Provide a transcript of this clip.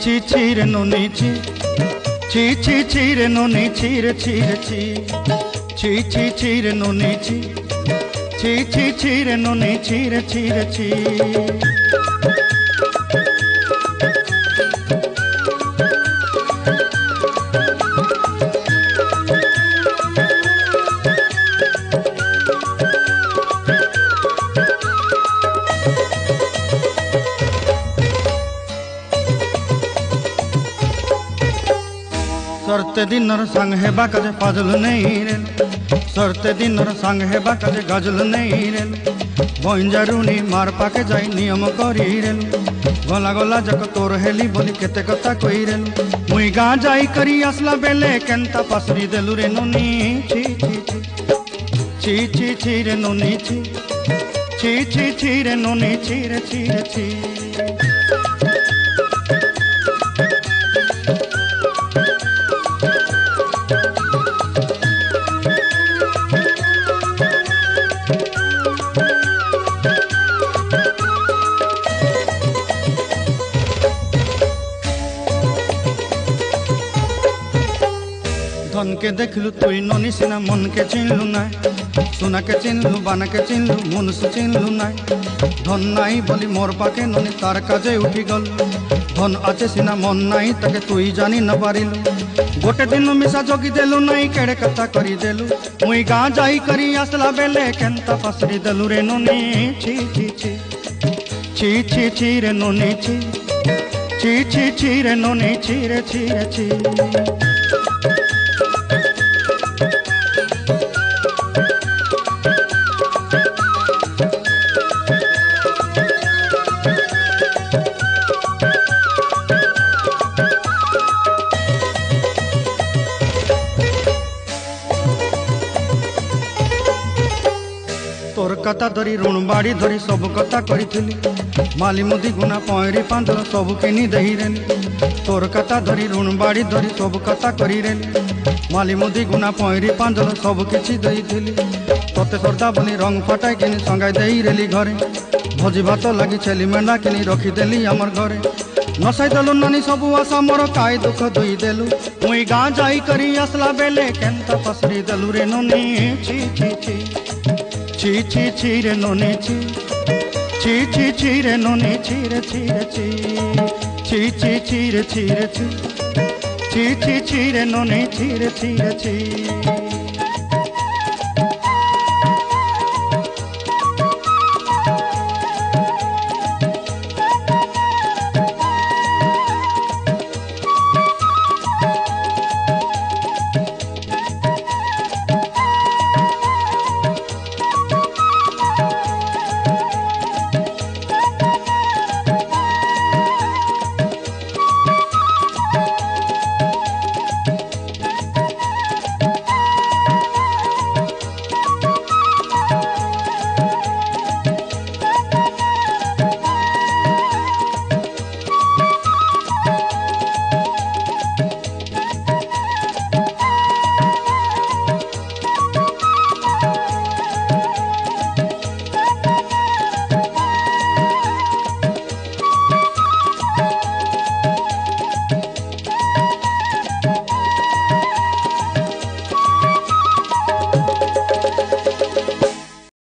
ची ची रे नोनी ची ची ची ची रे नोनी ची रे ची रे ची ची ची ची रे नोनी ची ची ची ची रे नोनी ची रे ची रे ची। सरते दिनर संग हेबा काजे फाजल नहीं रेल सरते दिनर संग हेबा काजे गजल नहीं रेल बंजारुनी मार पाके जाई नियम करी रेल गला गला जक तोर हेली बोली केते कथा कई रेल मुई गाँ जाई करी आसला बेले केंता पासरी देलु रे नोनी ची ची ची ची ची रे नोनी ची ची ची ची रे नोनी ची रे ची रे ची। धन के देखलु तुई नोनी सिना मन के चिन्हलु ना सुना के चिन्हलु बाना के चिन्हलु मन से चिन्हलु ना धन नाई बोली मोर पाके नोनी तार काजे उठी गल धन आचे सिना मन नाई ताके तुई जानी न पारिलु गोटे दिन मिसा जोगी देलु नाई केड़े कथा करी देलु मुई गाँ जाई करी आसला बेले केंता पासरी देलु रे नोनी ची ची ची ची ची ची रे नोनी ची ची ची ची रे नोनी ची रे ची रे ची। तोर कथा धरी ऋण बाड़ी धरी सब कथा करी माली मुदी गुना पहरी पांदर सब किनी दही रेली तोर कथा धरी ऋण बाड़ी धरी सब कथा करी रेली माली मुदी गुना पहरी पांदर सब किछि दही थी तोते सरदा बनी रंग फटाई किनी संगाई दही रेली घरे भोजी भात लगी छेली मेंढा किनी रखीदेली आमर घरे नसाई देलु नानी सबू आशा मोर काय दुख दुई देलु मुई गाँ जाई करी आसला बेले केंता पसरी देलु रे नोनी ची ची ची ची ची ची रे नोनी ची ची ची ची रे नोनी ची रे ची रे ची ची ची ची रे ची रे ची ची ची ची रे नोनी ची रे ची रे ची।